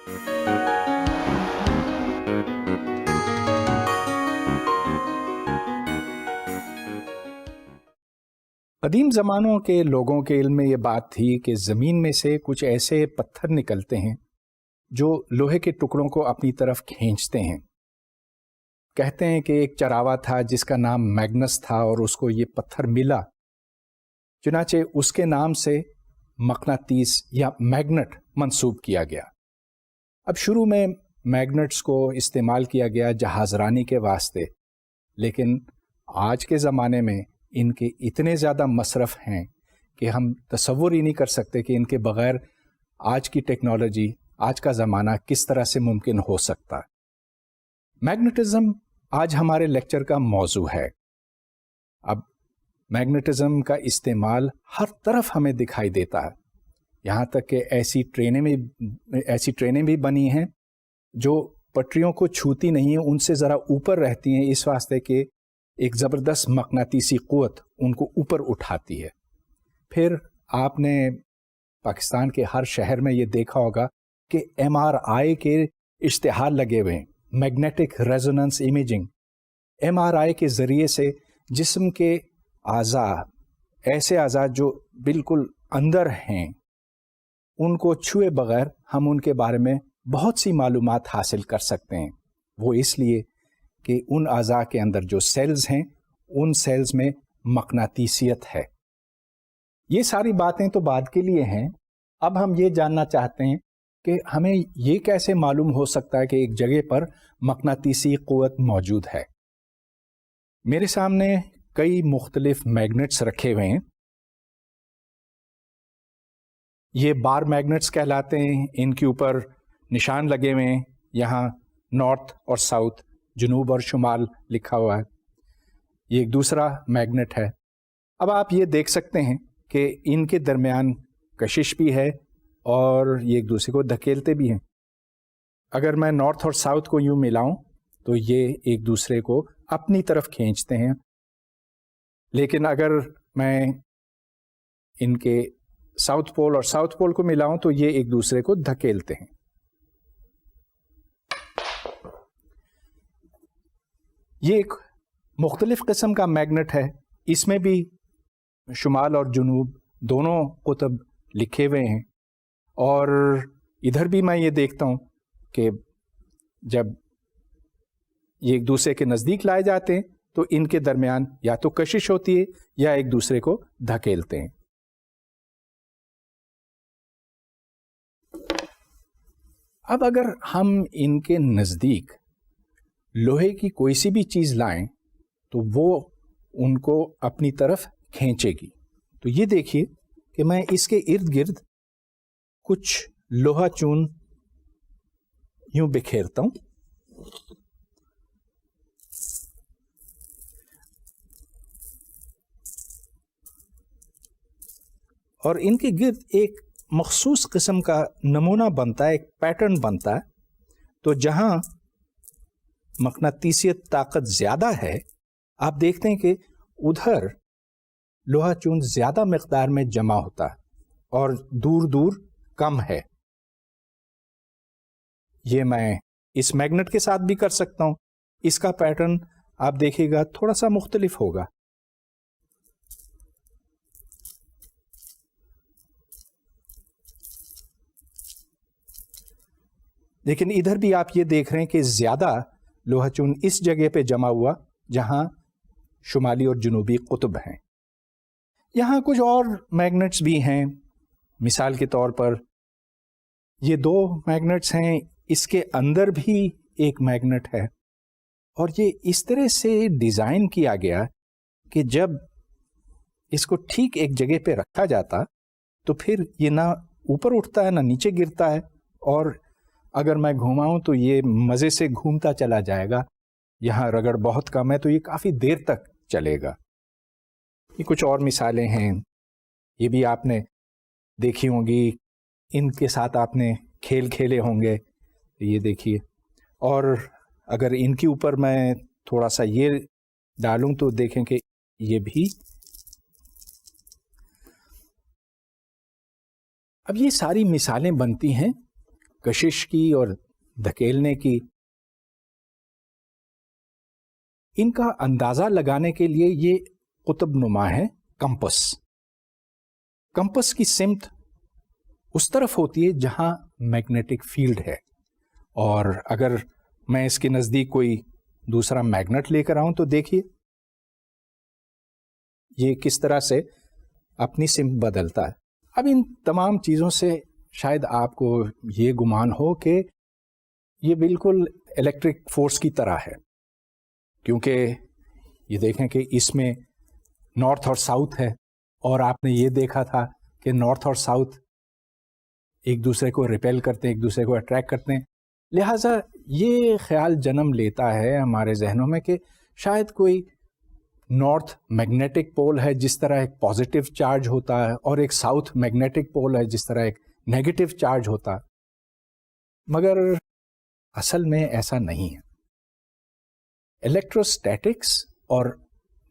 قدیم زمانوں کے لوگوں کے علم میں یہ بات تھی کہ زمین میں سے کچھ ایسے پتھر نکلتے ہیں جو لوہے کے ٹکڑوں کو اپنی طرف کھینچتے ہیں. کہتے ہیں کہ ایک چراوا تھا جس کا نام میگنس تھا اور اس کو یہ پتھر ملا، چنانچہ اس کے نام سے مقناطیس یا میگنٹ منسوب کیا گیا. اب شروع میں میگنٹس کو استعمال کیا گیا جہاز رانی کے واسطے، لیکن آج کے زمانے میں ان کے اتنے زیادہ مصرف ہیں کہ ہم تصور ہی نہیں کر سکتے کہ ان کے بغیر آج کی ٹیکنالوجی، آج کا زمانہ کس طرح سے ممکن ہو سکتا. میگنیٹزم آج ہمارے لیکچر کا موضوع ہے. اب میگنیٹزم کا استعمال ہر طرف ہمیں دکھائی دیتا ہے، یہاں تک کہ ایسی ٹرینیں بھی بنی ہیں جو پٹریوں کو چھوتی نہیں ہیں، ان سے ذرا اوپر رہتی ہیں، اس واسطے کہ ایک زبردست مقناطیسی قوت ان کو اوپر اٹھاتی ہے. پھر آپ نے پاکستان کے ہر شہر میں یہ دیکھا ہوگا کہ MRI کے اشتہار لگے ہوئے ہیں، میگنیٹک ریزوننس امیجنگ. MRI کے ذریعے سے جسم کے اعضاء، ایسے اعضاء جو بالکل اندر ہیں، ان کو چھوئے بغیر ہم ان کے بارے میں بہت سی معلومات حاصل کر سکتے ہیں. وہ اس لیے کہ ان اعضاء کے اندر جو سیلز ہیں، ان سیلز میں مقناطیسیت ہے. یہ ساری باتیں تو بعد کے لیے ہیں. اب ہم یہ جاننا چاہتے ہیں کہ ہمیں یہ کیسے معلوم ہو سکتا ہے کہ ایک جگہ پر مقناطیسی قوت موجود ہے. میرے سامنے کئی مختلف میگنٹس رکھے ہوئے ہیں. یہ بار میگنٹس کہلاتے ہیں. ان کے اوپر نشان لگے ہوئے ہیں، یہاں نارتھ اور ساؤتھ، جنوب اور شمال لکھا ہوا ہے. یہ ایک دوسرا میگنٹ ہے. اب آپ یہ دیکھ سکتے ہیں کہ ان کے درمیان کشش بھی ہے اور یہ ایک دوسرے کو دھکیلتے بھی ہیں. اگر میں نارتھ اور ساؤتھ کو یوں ملاؤں تو یہ ایک دوسرے کو اپنی طرف کھینچتے ہیں، لیکن اگر میں ان کے ساؤتھ پول اور ساؤتھ پول کو ملاؤں تو یہ ایک دوسرے کو دھکیلتے ہیں. یہ ایک مختلف قسم کا میگنٹ ہے. اس میں بھی شمال اور جنوب دونوں قطب لکھے ہوئے ہیں، اور ادھر بھی میں یہ دیکھتا ہوں کہ جب یہ ایک دوسرے کے نزدیک لائے جاتے ہیں تو ان کے درمیان یا تو کشش ہوتی ہے یا ایک دوسرے کو دھکیلتے ہیں. اب اگر ہم ان کے نزدیک لوہے کی کوئی سی بھی چیز لائیں تو وہ ان کو اپنی طرف کھینچے گی. تو یہ دیکھیے کہ میں اس کے ارد گرد کچھ لوہا چون یوں بکھیرتا ہوں، اور ان کے گرد ایک مخصوص قسم کا نمونہ بنتا ہے، ایک پیٹرن بنتا ہے. تو جہاں مقناطیسیت طاقت زیادہ ہے، آپ دیکھتے ہیں کہ ادھر لوہا چون زیادہ مقدار میں جمع ہوتا ہے اور دور دور کم ہے. یہ میں اس میگنٹ کے ساتھ بھی کر سکتا ہوں. اس کا پیٹرن آپ دیکھیے گا تھوڑا سا مختلف ہوگا. لیکن ادھر بھی آپ یہ دیکھ رہے ہیں کہ زیادہ لوہا چون اس جگہ پہ جمع ہوا جہاں شمالی اور جنوبی قطب ہیں. یہاں کچھ اور میگنٹس بھی ہیں. مثال کے طور پر یہ دو میگنٹس ہیں، اس کے اندر بھی ایک میگنٹ ہے، اور یہ اس طرح سے ڈیزائن کیا گیا کہ جب اس کو ٹھیک ایک جگہ پہ رکھا جاتا تو پھر یہ نہ اوپر اٹھتا ہے نہ نیچے گرتا ہے، اور اگر میں گھماؤں تو یہ مزے سے گھومتا چلا جائے گا. یہاں رگڑ بہت کم ہے تو یہ کافی دیر تک چلے گا. یہ کچھ اور مثالیں ہیں، یہ بھی آپ نے دیکھی ہوں گی، ان کے ساتھ آپ نے کھیل کھیلے ہوں گے. یہ دیکھیے، اور اگر ان کے اوپر میں تھوڑا سا یہ ڈالوں تو دیکھیں کہ یہ بھی. اب یہ ساری مثالیں بنتی ہیں کشش کی اور دھکیلنے کی. ان کا اندازہ لگانے کے لیے یہ قطب نما ہے کمپس. کمپس کی سمت اس طرف ہوتی ہے جہاں میگنیٹک فیلڈ ہے, اور اگر میں اس کے نزدیک کوئی دوسرا میگنیٹ لے کر آؤں تو دیکھیے یہ کس طرح سے اپنی سمت بدلتا ہے. اب ان تمام چیزوں سے شاید آپ کو یہ گمان ہو کہ یہ بالکل الیکٹرک فورس کی طرح ہے, کیونکہ یہ دیکھیں کہ اس میں نارتھ اور ساؤتھ ہے, اور آپ نے یہ دیکھا تھا کہ نارتھ اور ساؤتھ ایک دوسرے کو ریپیل کرتے ہیں, ایک دوسرے کو اٹریکٹ کرتے ہیں. لہٰذا یہ خیال جنم لیتا ہے ہمارے ذہنوں میں کہ شاید کوئی نارتھ میگنیٹک پول ہے جس طرح ایک پازیٹیو چارج ہوتا ہے, اور ایک ساؤتھ میگنیٹک پول ہے جس طرح ایک نیگیٹو چارج ہوتا ہے. مگر اصل میں ایسا نہیں ہے. الیکٹروسٹیٹکس اور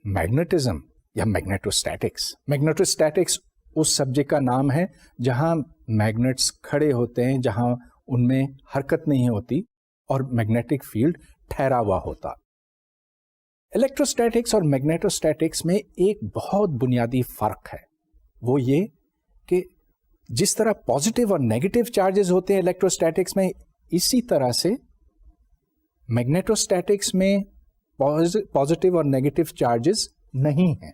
میگنیٹزم یا میگنیٹوسٹیٹکس اس سبجیکٹ کا نام ہے جہاں میگنیٹس کھڑے ہوتے ہیں, جہاں ان میں حرکت نہیں ہوتی اور میگنیٹک فیلڈ ٹھہرا ہوا ہوتا. الیکٹروسٹیٹکس اور میگنیٹوسٹیٹکس میں ایک بہت بنیادی فرق ہے, وہ یہ کہ جس طرح پازیٹیو اور نیگیٹو چارجز ہوتے ہیں الیکٹروسٹیٹکس میں, اسی طرح سے میگنیٹوسٹیٹکس میں پازیٹیو اور نیگیٹو چارجز نہیں ہیں.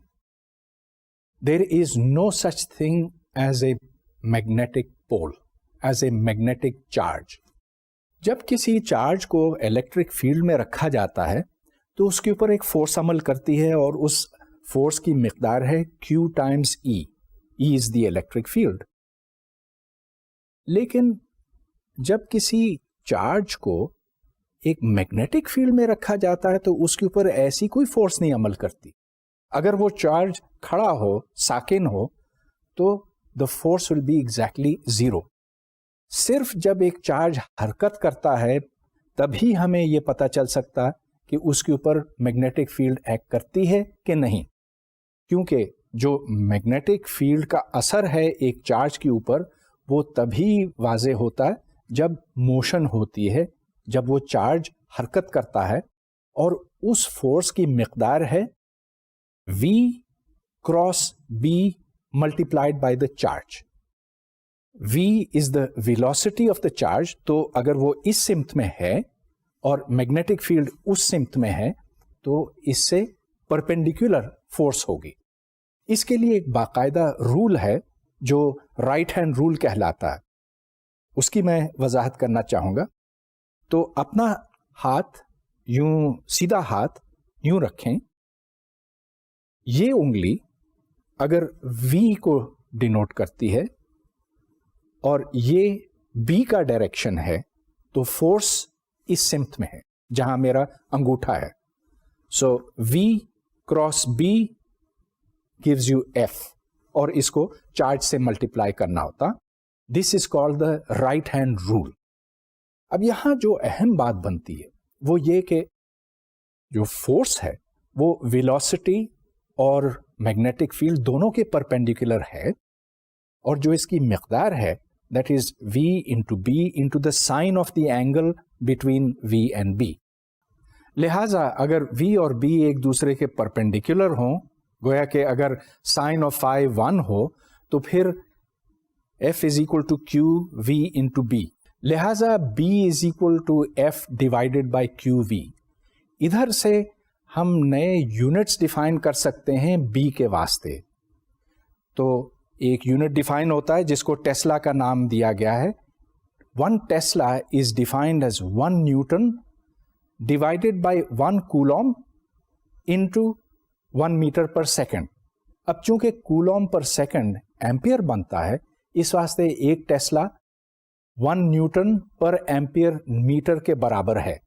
There is no such thing as a magnetic pole, as a magnetic charge. جب کسی چارج کو الیکٹرک فیلڈ میں رکھا جاتا ہے تو اس کے اوپر ایک فورس عمل کرتی ہے, اور اس فورس کی مقدار ہے Q ٹائمز E. E از دی الیکٹرک فیلڈ. لیکن جب کسی چارج کو ایک میگنیٹک فیلڈ میں رکھا جاتا ہے تو اس کے اوپر ایسی کوئی فورس نہیں عمل کرتی. اگر وہ چارج کھڑا ہو, ساکن ہو, تو the force will be exactly zero. صرف جب ایک چارج حرکت کرتا ہے تبھی ہمیں یہ پتہ چل سکتا کہ اس کے اوپر میگنیٹک فیلڈ ایکٹ کرتی ہے کہ نہیں, کیونکہ جو میگنیٹک فیلڈ کا اثر ہے ایک چارج کے اوپر وہ تبھی واضح ہوتا ہے جب موشن ہوتی ہے, جب وہ چارج حرکت کرتا ہے, اور اس فورس کی مقدار ہے V cross B multiplied by the charge. V is the velocity of the charge. تو اگر وہ اس سمت میں ہے اور میگنیٹک فیلڈ اس سمت میں ہے تو اس سے پرپینڈیکولر فورس ہوگی. اس کے لیے ایک باقاعدہ رول ہے جو رائٹ ہینڈ رول کہلاتا ہے, اس کی میں وضاحت کرنا چاہوں گا. تو اپنا ہاتھ یوں, سیدھا ہاتھ یوں رکھیں. یہ انگلی اگر V کو ڈینوٹ کرتی ہے اور یہ B کا ڈائریکشن ہے تو فورس اس سمت میں ہے جہاں میرا انگوٹھا ہے. سو V cross B gives you F, اور اس کو چارج سے ملٹیپلائی کرنا ہوتا. This is called the right hand rule. اب یہاں جو اہم بات بنتی ہے وہ یہ کہ جو فورس ہے وہ ویلوسٹی اور میگنیٹک فیلڈ دونوں کے پرپینڈیکولر ہے, اور جو اس کی مقدار ہے that is V into B into the sine of the angle between V and B. لہذا اگر V اور B ایک دوسرے کے پرپینڈیکولر ہوں, گویا کہ اگر سائن آف phi 1 ہو تو پھر F is equal to Q V into B. لہذا B is equal to F divided by QV. ادھر سے ہم نئے یونٹس ڈیفائن کر سکتے ہیں B کے واسطے. تو ایک یونٹ ڈیفائن ہوتا ہے جس کو ٹیسلا کا نام دیا گیا ہے. 1 tesla is defined as 1 newton divided by 1 coulomb into 1 metre per second. اب چونکہ کولوم پر سیکنڈ ایمپیئر بنتا ہے, اس واسطے ایک ٹیسلا 1 نیوٹن پر ایمپیئر میٹر کے برابر ہے.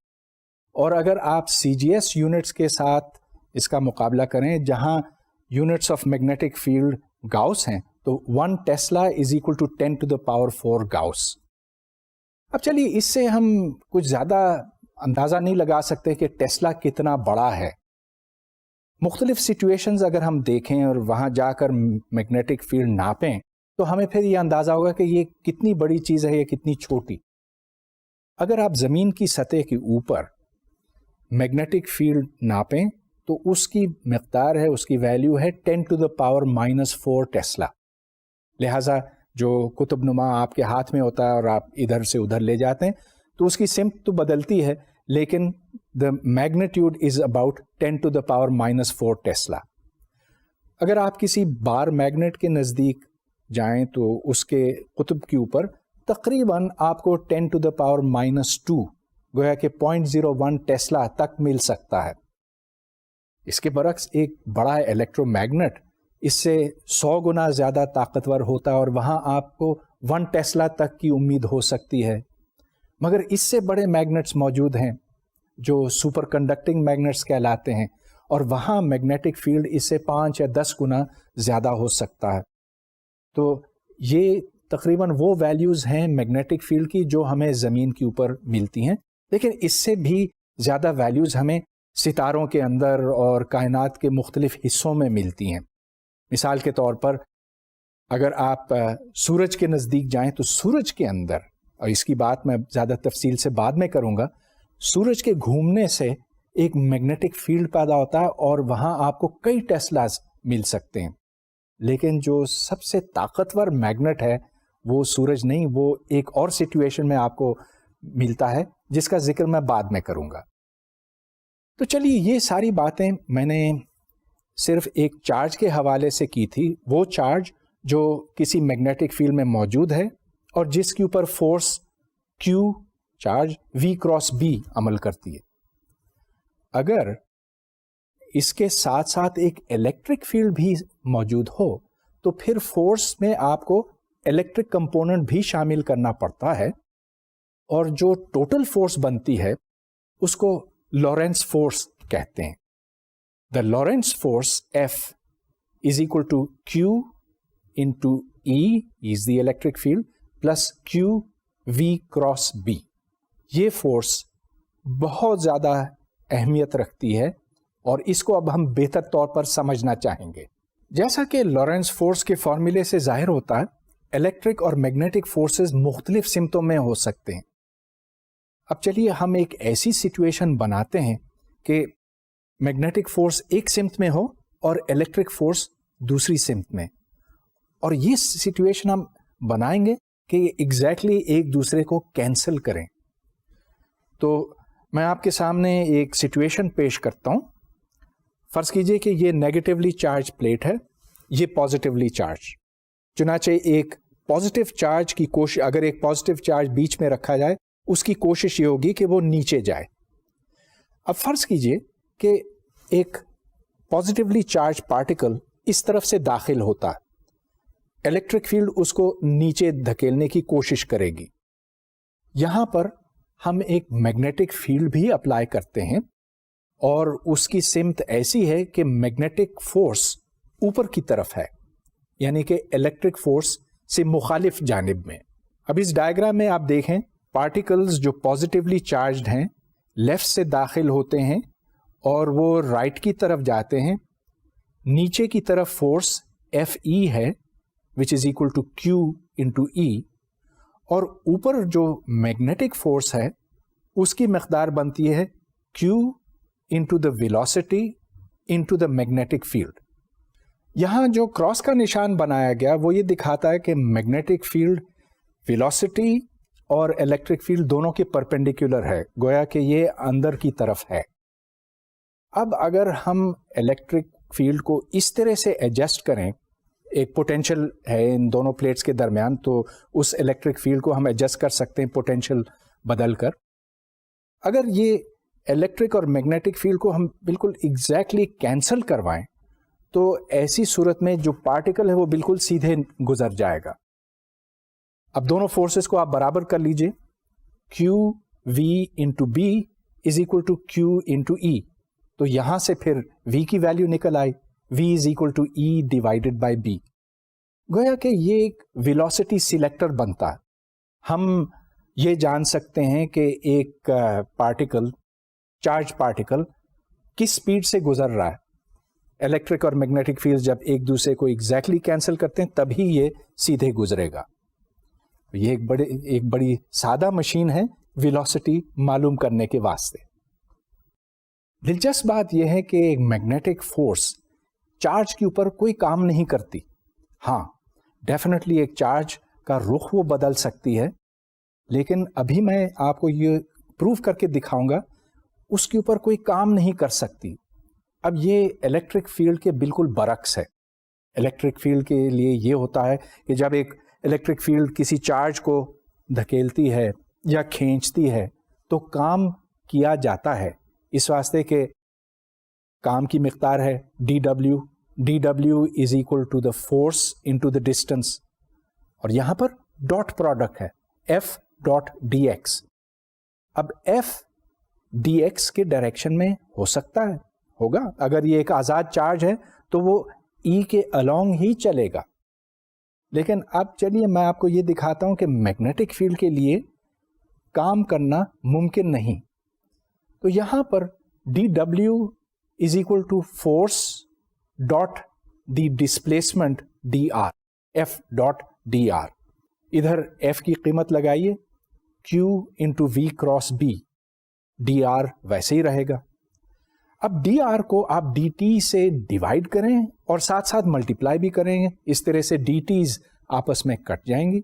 اور اگر آپ CGS یونٹس کے ساتھ اس کا مقابلہ کریں جہاں units of magnetic field gauss ہیں تو 1 tesla is equal to 10 to the power 4 gauss. اب چلیے اس سے ہم کچھ زیادہ اندازہ نہیں لگا سکتے کہ ٹیسلا کتنا بڑا ہے. مختلف سچویشنز اگر ہم دیکھیں اور وہاں جا کر میگنیٹک فیلڈ ناپیں تو ہمیں پھر یہ اندازہ ہوگا کہ یہ کتنی بڑی چیز ہے یا کتنی چھوٹی. اگر آپ زمین کی سطح کے اوپر میگنیٹک فیلڈ ناپیں تو اس کی مقدار ہے، اس کی ویلیو ہے 10⁻⁻⁴ ٹیسلا. لہٰذا جو قطب نما آپ کے ہاتھ میں ہوتا ہے اور آپ ادھر سے ادھر لے جاتے ہیں تو اس کی سمت تو بدلتی ہے لیکن دا میگنیٹیوڈ از اباؤٹ 10⁻⁻⁴ ٹیسلا. اگر آپ کسی بار میگنیٹ کے نزدیک جائیں تو اس کے قطب کے اوپر تقریباً آپ کو 10⁻⁻² گویا کہ 0.01 ٹیسلا تک مل سکتا ہے. اس کے برعکس ایک بڑا الیکٹرو میگنیٹ اس سے 100 گنا زیادہ طاقتور ہوتا ہے اور وہاں آپ کو 1 ٹیسلا تک کی امید ہو سکتی ہے. مگر اس سے بڑے میگنیٹس موجود ہیں جو سپر کنڈکٹنگ میگنیٹس کہلاتے ہیں اور وہاں میگنیٹک فیلڈ اس سے 5 یا 10 گنا زیادہ ہو سکتا ہے. تو یہ تقریباً وہ ویلیوز ہیں میگنیٹک فیلڈ کی جو ہمیں زمین کے اوپر ملتی ہیں، لیکن اس سے بھی زیادہ ویلیوز ہمیں ستاروں کے اندر اور کائنات کے مختلف حصوں میں ملتی ہیں. مثال کے طور پر اگر آپ سورج کے نزدیک جائیں تو سورج کے اندر، اور اس کی بات میں زیادہ تفصیل سے بعد میں کروں گا، سورج کے گھومنے سے ایک میگنیٹک فیلڈ پیدا ہوتا ہے اور وہاں آپ کو کئی ٹیسلاز مل سکتے ہیں. لیکن جو سب سے طاقتور میگنیٹ ہے وہ سورج نہیں، وہ ایک اور سچویشن میں آپ کو ملتا ہے جس کا ذکر میں بعد میں کروں گا. تو چلیے یہ ساری باتیں میں نے صرف ایک چارج کے حوالے سے کی تھی، وہ چارج جو کسی میگنیٹک فیلڈ میں موجود ہے اور جس کے اوپر فورس Q چارج V×B عمل کرتی ہے. اگر اس کے ساتھ ساتھ ایک الیکٹرک فیلڈ بھی موجود ہو تو پھر فورس میں آپ کو الیکٹرک کمپوننٹ بھی شامل کرنا پڑتا ہے اور جو ٹوٹل فورس بنتی ہے اس کو لارنس فورس کہتے ہیں. The Lorentz force F is equal to Q into E is the electric field plus Q V×B. یہ فورس بہت زیادہ اہمیت رکھتی ہے اور اس کو اب ہم بہتر طور پر سمجھنا چاہیں گے. جیسا کہ لارنس فورس کے فارمولے سے ظاہر ہوتا ہے، الیکٹرک اور میگنیٹک فورسز مختلف سمتوں میں ہو سکتے ہیں. اب چلیے ہم ایک ایسی سچویشن بناتے ہیں کہ میگنیٹک فورس ایک سمت میں ہو اور الیکٹرک فورس دوسری سمت میں، اور یہ سچویشن ہم بنائیں گے کہ یہ ایگزیکٹلی ایک دوسرے کو کینسل کریں. تو میں آپ کے سامنے ایک سچویشن پیش کرتا ہوں. فرض کیجئے کہ یہ نیگیٹولی چارج پلیٹ ہے، یہ پازیٹیولی چارج. چنانچہ ایک پازیٹیو چارج کی کوشش، اگر ایک پازیٹیو چارج بیچ میں رکھا جائے اس کی کوشش یہ ہوگی کہ وہ نیچے جائے. اب فرض کیجئے کہ ایک پازیٹیولی چارج پارٹیکل اس طرف سے داخل ہوتا ہے، الیکٹرک فیلڈ اس کو نیچے دھکیلنے کی کوشش کرے گی. یہاں پر ہم ایک میگنیٹک فیلڈ بھی اپلائی کرتے ہیں اور اس کی سمت ایسی ہے کہ میگنیٹک فورس اوپر کی طرف ہے، یعنی کہ الیکٹرک فورس سے مخالف جانب میں. اب اس ڈائیگرام میں آپ دیکھیں پارٹیکلز جو پازیٹیولی چارجڈ ہیں لیفٹ سے داخل ہوتے ہیں اور وہ رائٹ کی طرف جاتے ہیں. نیچے کی طرف فورس FE ہے which is equal to Q into E، اور اوپر جو میگنیٹک فورس ہے اس کی مقدار بنتی ہے Q into the velocity into the magnetic field. یہاں جو کراس کا نشان بنایا گیا وہ یہ دکھاتا ہے کہ میگنیٹک فیلڈ ویلوسٹی اور الیکٹرک فیلڈ دونوں کے پرپینڈیکولر ہے، گویا کہ یہ اندر کی طرف ہے. اب اگر ہم الیکٹرک فیلڈ کو اس طرح سے ایڈجسٹ کریں، ایک پوٹینشیل ہے ان دونوں پلیٹس کے درمیان، تو اس الیکٹرک فیلڈ کو ہم ایڈجسٹ کر سکتے ہیں پوٹینشیل بدل کر. اگر یہ الیکٹرک اور میگنیٹک فیلڈ کو ہم بالکل ایگزیکٹلی کینسل کروائیں تو ایسی صورت میں جو پارٹیکل ہے وہ بالکل سیدھے گزر جائے گا. اب دونوں فورسز کو آپ برابر کر لیجئے، Q V into B is equal to Q into E. تو یہاں سے پھر V کی ویلیو نکل آئی، V is equal to E divided by B. گویا کہ یہ ایک ویلوسٹی سلیکٹر بنتا ہے. ہم یہ جان سکتے ہیں کہ ایک پارٹیکل، چارج پارٹیکل کس سپیڈ سے گزر رہا ہے. الیکٹرک اور میگنیٹک فیلڈ جب ایک دوسرے کو ایگزیکٹلی کینسل کرتے ہیں تبھی یہ سیدھے گزرے گا. یہ ایک بڑی سادہ مشین ہے ویلوسٹی معلوم کرنے کے واسطے. دلچسپ بات یہ ہے کہ ایک میگنیٹک فورس چارج کے اوپر کوئی کام نہیں کرتی. ہاں ڈیفینیٹلی ایک چارج کا رخ وہ بدل سکتی ہے، لیکن ابھی میں آپ کو یہ پروف کر کے دکھاؤں گا اس کے اوپر کوئی کام نہیں کر سکتی. اب یہ الیکٹرک فیلڈ کے بالکل برعکس ہے. الیکٹرک فیلڈ کے لیے یہ ہوتا ہے کہ جب ایک الیکٹرک فیلڈ کسی چارج کو دھکیلتی ہے یا کھینچتی ہے تو کام کیا جاتا ہے، اس واسطے کہ کام کی مقدار ہے D W is equal to the force into the distance, اور یہاں پر ڈاٹ پروڈکٹ ہے ایف ڈاٹ ڈی ایکس. اب ایف ڈی ایکس کے ڈائریکشن میں ہو سکتا ہے، ہوگا. اگر یہ ایک آزاد چارج ہے تو وہ ای کے along ہی چلے گا. لیکن اب چلیے میں آپ کو یہ دکھاتا ہوں کہ میگنیٹک فیلڈ کے لیے کام کرنا ممکن نہیں. تو یہاں پر D W is equal to force dot the displacement D R, F dot D R. ادھر ایف کی قیمت لگائیے Q into V cross B, D R ویسے ہی رہے گا. اب ڈی آر کو آپ ڈی ٹی سے ڈیوائڈ کریں اور ساتھ ساتھ ملٹیپلائی بھی کریں گے، اس طرح سے ڈی ٹیز آپس میں کٹ جائیں گی.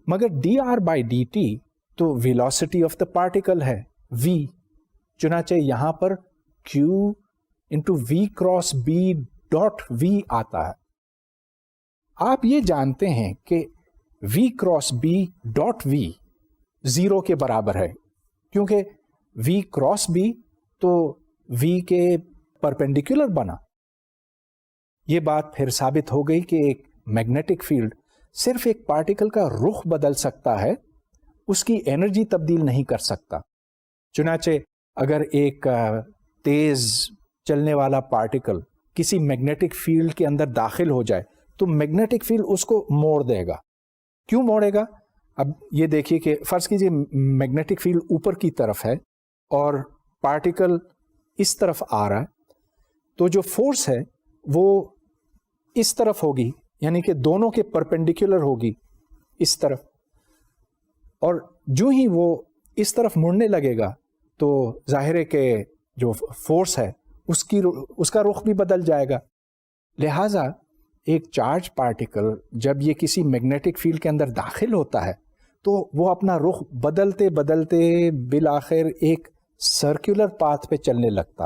مگر D R by D T تو ویلوسٹی آف دا پارٹیکل ہے وی، چنانچہ یہاں پر Q into V cross B dot V آتا ہے. آپ یہ جانتے ہیں کہ V cross B dot V zero کے برابر ہے، کیونکہ وی کراس بی تو وی کے پرپینڈیکولر بنا. یہ بات پھر ثابت ہو گئی کہ ایک میگنیٹک فیلڈ صرف ایک پارٹیکل کا رخ بدل سکتا ہے، اس کی انرجی تبدیل نہیں کر سکتا. چنانچہ اگر ایک تیز چلنے والا پارٹیکل کسی میگنیٹک فیلڈ کے اندر داخل ہو جائے تو میگنیٹک فیلڈ اس کو موڑ دے گا. کیوں موڑے گا؟ اب یہ دیکھیے کہ فرض کیجیے میگنیٹک فیلڈ اوپر کی طرف ہے اور پارٹیکل اس طرف آ رہا ہے، تو جو فورس ہے وہ اس طرف ہوگی، یعنی کہ دونوں کے پرپینڈیکولر ہوگی اس طرف. اور جو ہی وہ اس طرف مڑنے لگے گا تو ظاہر ہے کہ جو فورس ہے اس کا رخ بھی بدل جائے گا. لہذا ایک چارج پارٹیکل جب یہ کسی میگنیٹک فیلڈ کے اندر داخل ہوتا ہے تو وہ اپنا رخ بدلتے بدلتے بالآخر ایک سرکولر پاتھ پہ چلنے لگتا.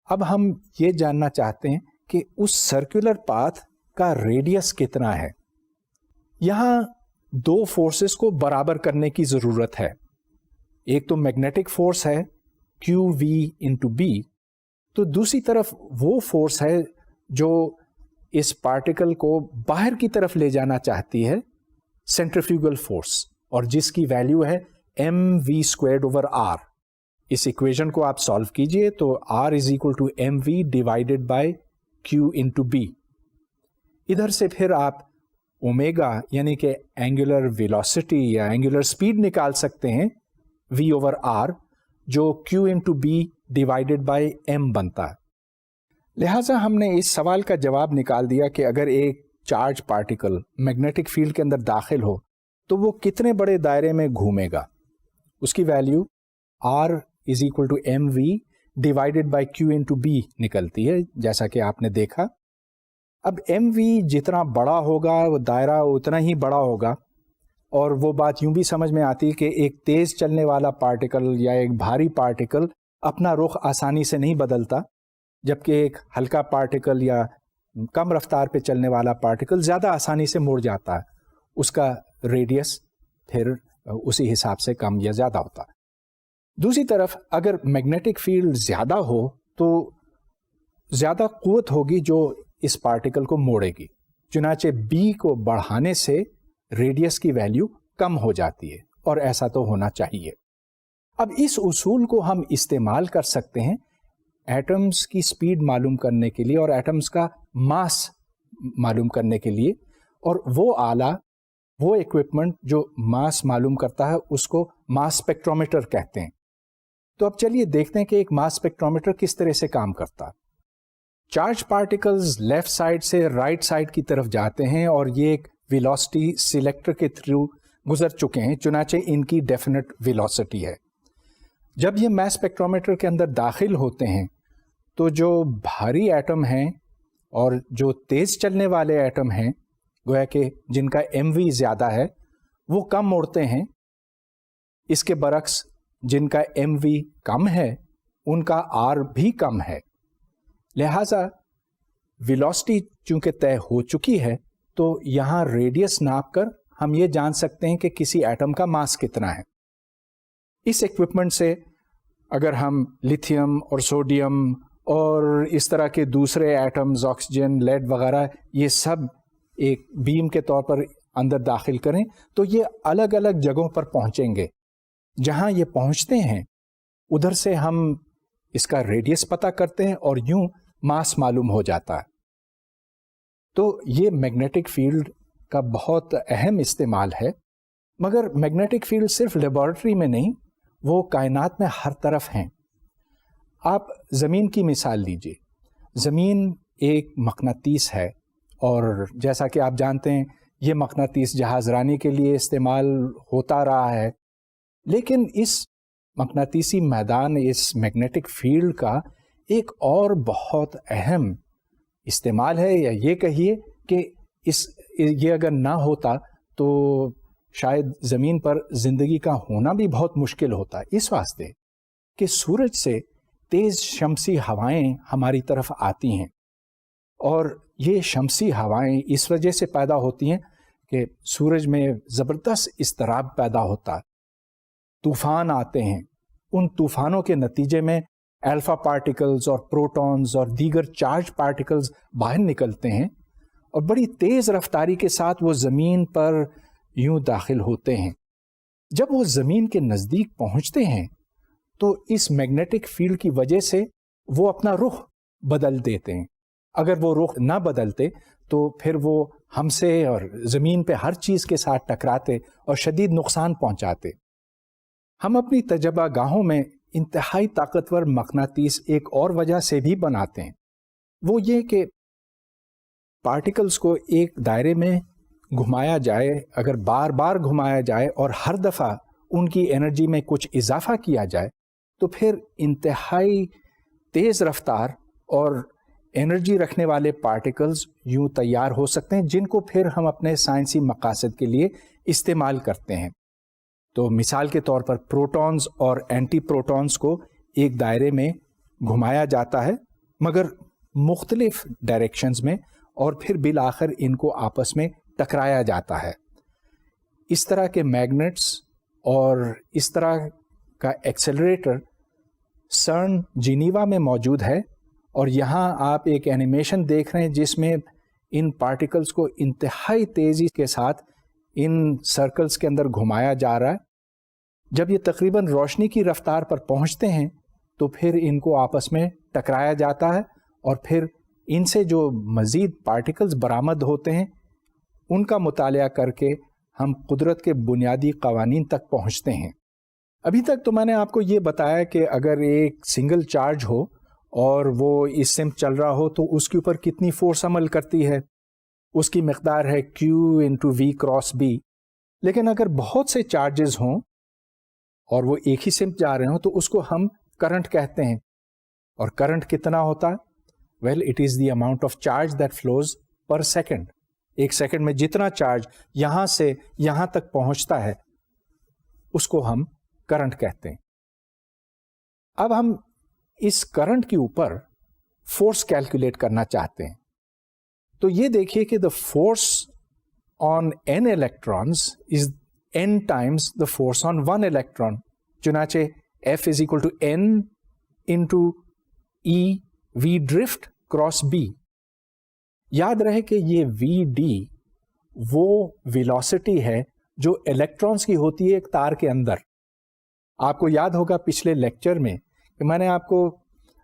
اب ہم یہ جاننا چاہتے ہیں کہ اس سرکولر پاتھ کا ریڈیس کتنا ہے. یہاں دو فورسز کو برابر کرنے کی ضرورت ہے. ایک تو میگنیٹک فورس ہے کیو وی انٹو بی، تو دوسری طرف وہ فورس ہے جو اس پارٹیکل کو باہر کی طرف لے جانا چاہتی ہے، سینٹریفیوگل فورس، اور جس کی ویلیو ہے M V squared over R. اس ایکویشن کو آپ سالو کیجئے تو R is equal to M V divided by Q into B. ادھر سے پھر آپ اومیگا یعنی کہ اینگولر ویلوسٹی یا اینگولر اسپیڈ نکال سکتے ہیں وی اوور آر، جو Q into B divided by M بنتا ہے. لہٰذا ہم نے اس سوال کا جواب نکال دیا کہ اگر ایک چارج پارٹیکل میگنیٹک فیلڈ کے اندر داخل ہو تو وہ کتنے بڑے دائرے میں گھومے گا. اس کی value R is equal to M V divided by Q into B نکلتی ہے، جیسا کہ آپ نے دیکھا. اب ایم وی جتنا بڑا ہوگا وہ دائرہ اتنا ہی بڑا ہوگا، اور وہ بات یوں بھی سمجھ میں آتی ہے کہ ایک تیز چلنے والا پارٹیکل یا ایک بھاری پارٹیکل اپنا رخ آسانی سے نہیں بدلتا، جبکہ ایک ہلکا پارٹیکل یا کم رفتار پہ چلنے والا پارٹیکل زیادہ آسانی سے مڑ جاتا ہے، اس کا ریڈیس پھر اسی حساب سے کم یا زیادہ ہوتا ہے. دوسری طرف اگر میگنیٹک فیلڈ زیادہ ہو تو زیادہ قوت ہوگی جو اس پارٹیکل کو موڑے گی، چنانچہ بی کو بڑھانے سے ریڈیس کی ویلیو کم ہو جاتی ہے، اور ایسا تو ہونا چاہیے. اب اس اصول کو ہم استعمال کر سکتے ہیں ایٹمز کی سپیڈ معلوم کرنے کے لیے اور ایٹمز کا ماس معلوم کرنے کے لیے، اور وہ آلہ، وہ ایکوپمنٹ جو ماس معلوم کرتا ہے اس کو ماس اسپیکٹرومیٹر کہتے ہیں. تو اب چلیے دیکھتے ہیں کہ ایک ماس اسپیکٹرومیٹر کس طرح سے کام کرتا ہے. چارج پارٹیکلز لیفٹ سائڈ سے رائٹ سائڈ کی طرف جاتے ہیں اور یہ ایک ویلوسٹی سلیکٹر کے تھرو گزر چکے ہیں، چنانچہ ان کی ڈیفینٹ ویلوسٹی ہے۔ جب یہ میس اسپیکٹرومیٹر کے اندر داخل ہوتے ہیں تو جو بھاری ایٹم ہیں اور جو تیز چلنے والے ایٹم ہیں، گویا کہ جن کا ایم وی زیادہ ہے، وہ کم اڑتے ہیں۔ اس کے برعکس جن کا ایم وی کم ہے ان کا آر بھی کم ہے۔ لہذا ویلوسٹی چونکہ طے ہو چکی ہے تو یہاں ریڈیس ناپ کر ہم یہ جان سکتے ہیں کہ کسی ایٹم کا ماس کتنا ہے۔ اس ایکوپمنٹ سے اگر ہم لیتھیم اور سوڈیم اور اس طرح کے دوسرے ایٹمز، آکسیجن، لیڈ وغیرہ، یہ سب ایک بیم کے طور پر اندر داخل کریں تو یہ الگ الگ جگہوں پر پہنچیں گے۔ جہاں یہ پہنچتے ہیں ادھر سے ہم اس کا ریڈیس پتہ کرتے ہیں اور یوں ماس معلوم ہو جاتا ہے۔ تو یہ میگنیٹک فیلڈ کا بہت اہم استعمال ہے، مگر میگنیٹک فیلڈ صرف لیبارٹری میں نہیں، وہ کائنات میں ہر طرف ہیں۔ آپ زمین کی مثال لیجئے۔ زمین ایک مقناطیس ہے اور جیسا کہ آپ جانتے ہیں یہ مقناطیس جہاز رانی کے لیے استعمال ہوتا رہا ہے، لیکن اس مقناطیسی میدان، اس میگنیٹک فیلڈ کا ایک اور بہت اہم استعمال ہے، یا یہ کہیے کہ یہ اگر نہ ہوتا تو شاید زمین پر زندگی کا ہونا بھی بہت مشکل ہوتا ہے۔ اس واسطے کہ سورج سے تیز شمسی ہوائیں ہماری طرف آتی ہیں، اور یہ شمسی ہوائیں اس وجہ سے پیدا ہوتی ہیں کہ سورج میں زبردست اضطراب پیدا ہوتا ہے، طوفان آتے ہیں۔ ان طوفانوں کے نتیجے میں الفا پارٹیکلز اور پروٹونز اور دیگر چارج پارٹیکلز باہر نکلتے ہیں اور بڑی تیز رفتاری کے ساتھ وہ زمین پر یوں داخل ہوتے ہیں۔ جب وہ زمین کے نزدیک پہنچتے ہیں تو اس میگنیٹک فیلڈ کی وجہ سے وہ اپنا رخ بدل دیتے ہیں۔ اگر وہ رخ نہ بدلتے تو پھر وہ ہم سے اور زمین پہ ہر چیز کے ساتھ ٹکراتے اور شدید نقصان پہنچاتے۔ ہم اپنی تجربہ گاہوں میں انتہائی طاقتور مقناطیس ایک اور وجہ سے بھی بناتے ہیں، وہ یہ کہ پارٹیکلز کو ایک دائرے میں گھمایا جائے، اگر بار بار گھمایا جائے اور ہر دفعہ ان کی انرجی میں کچھ اضافہ کیا جائے تو پھر انتہائی تیز رفتار اور انرجی رکھنے والے پارٹیکلز یوں تیار ہو سکتے ہیں، جن کو پھر ہم اپنے سائنسی مقاصد کے لیے استعمال کرتے ہیں۔ تو مثال کے طور پر پروٹونز اور اینٹی پروٹونز کو ایک دائرے میں گھمایا جاتا ہے، مگر مختلف ڈائریکشنز میں، اور پھر بالآخر ان کو آپس میں ٹکرایا جاتا ہے۔ اس طرح کے میگنیٹس اور اس طرح کا ایکسلریٹر سرن جنیوا میں موجود ہے، اور یہاں آپ ایک اینیمیشن دیکھ رہے ہیں جس میں ان پارٹیکلز کو انتہائی تیزی کے ساتھ ان سرکلز کے اندر گھمایا جا رہا ہے۔ جب یہ تقریباً روشنی کی رفتار پر پہنچتے ہیں تو پھر ان کو آپس میں ٹکرایا جاتا ہے، اور پھر ان سے جو مزید پارٹیکلز برآمد ہوتے ہیں ان کا مطالعہ کر کے ہم قدرت کے بنیادی قوانین تک پہنچتے ہیں۔ ابھی تک تو میں نے آپ کو یہ بتایا کہ اگر ایک سنگل چارج ہو اور وہ اس سمت چل رہا ہو تو اس کے اوپر کتنی فورس عمل کرتی ہے، اس کی مقدار ہے Q × V × B۔ لیکن اگر بہت سے چارجز ہوں اور وہ ایک ہی سمت جا رہے ہوں تو اس کو ہم کرنٹ کہتے ہیں۔ اور کرنٹ کتنا ہوتا ہے؟ Well it is the amount of charge that flows per second. ایک سیکنڈ میں جتنا چارج یہاں سے یہاں تک پہنچتا ہے اس کو ہم کرنٹ کہتے ہیں۔ اب ہم اس کرنٹ کے اوپر فورس کیلکولیٹ کرنا چاہتے ہیں، تو یہ دیکھیے کہ the force on n electrons is n times the force on one electron۔ چنانچہ F is equal to n into E V drift cross B۔ یاد رہے کہ یہ VD وہ ویلوسٹی ہے جو الیکٹرانز کی ہوتی ہے ایک تار کے اندر۔ آپ کو یاد ہوگا پچھلے لیکچر میں کہ میں نے آپ کو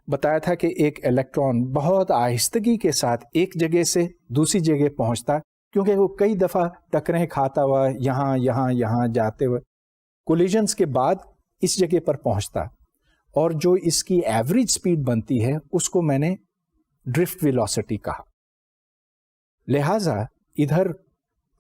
بتایا تھا کہ ایک الیکٹران بہت آہستگی کے ساتھ ایک جگہ سے دوسری جگہ پہنچتا، کیونکہ وہ کئی دفعہ ٹکریں کھاتا ہوا یہاں جاتے ہوئے کولیجنز کے بعد اس جگہ پر پہنچتا، اور جو اس کی ایوریج سپیڈ بنتی ہے اس کو میں نے ڈرفٹ ویلوسٹی کہا۔ لہذا ادھر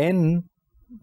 n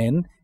N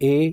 a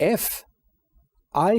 F I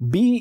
B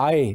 I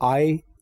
I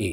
A।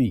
P।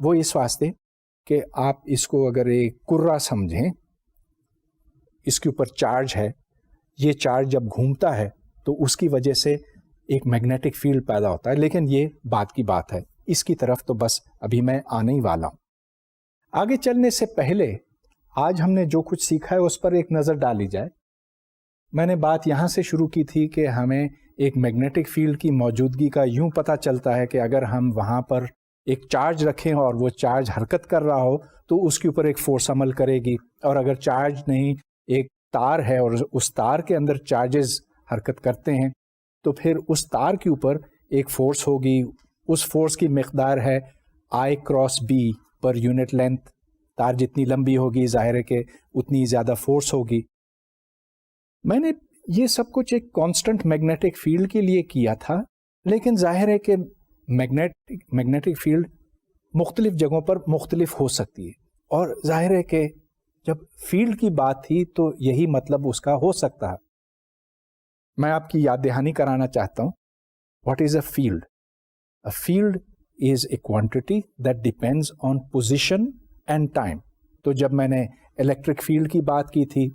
وہ اس واسطے کہ آپ اس کو اگر ایک کرہ سمجھیں، اس کے اوپر چارج ہے، یہ چارج جب گھومتا ہے تو اس کی وجہ سے ایک میگنیٹک فیلڈ پیدا ہوتا ہے، لیکن یہ بعد کی بات ہے، اس کی طرف تو بس ابھی میں آنے ہی والا ہوں۔ آگے چلنے سے پہلے آج ہم نے جو کچھ سیکھا ہے اس پر ایک نظر ڈالی جائے۔ میں نے بات یہاں سے شروع کی تھی کہ ہمیں ایک میگنیٹک فیلڈ کی موجودگی کا یوں پتہ چلتا ہے کہ اگر ہم وہاں پر ایک چارج رکھیں اور وہ چارج حرکت کر رہا ہو تو اس کے اوپر ایک فورس عمل کرے گی، اور اگر چارج نہیں، ایک تار ہے اور اس تار کے اندر چارجز حرکت کرتے ہیں تو پھر اس تار کے اوپر ایک فورس ہوگی، اس فورس کی مقدار ہے I cross B per unit length. تار جتنی لمبی ہوگی ظاہر ہے کہ اتنی زیادہ فورس ہوگی۔ میں نے یہ سب کچھ ایک کانسٹنٹ میگنیٹک فیلڈ کے لیے کیا تھا، لیکن ظاہر ہے کہ میگنیٹک فیلڈ مختلف جگہوں پر مختلف ہو سکتی ہے، اور ظاہر ہے کہ جب فیلڈ کی بات تھی تو یہی مطلب اس کا ہو سکتا ہے۔ میں آپ کی یاد دہانی کرانا چاہتا ہوں، what is a field? A field is a quantity that depends on position and time. تو جب میں نے الیکٹرک فیلڈ کی بات کی تھی،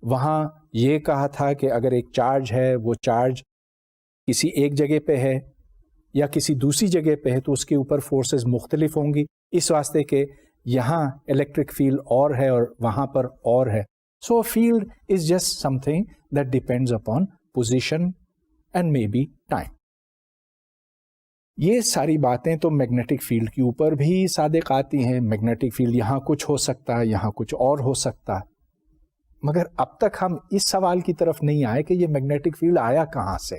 وہاں یہ کہا تھا کہ اگر ایک چارج ہے، وہ چارج کسی ایک جگہ پہ ہے یا کسی دوسری جگہ پہ ہے تو اس کے اوپر فورسز مختلف ہوں گی، اس واسطے کہ یہاں الیکٹرک فیلڈ اور ہے اور وہاں پر اور ہے۔ So field is just something that depends upon position and may be time. یہ ساری باتیں تو میگنیٹک فیلڈ کے اوپر بھی صادق آتی ہیں۔ میگنیٹک فیلڈ یہاں کچھ ہو سکتا ہے، یہاں کچھ اور ہو سکتا ہے، مگر اب تک ہم اس سوال کی طرف نہیں آئے کہ یہ میگنیٹک فیلڈ آیا کہاں سے،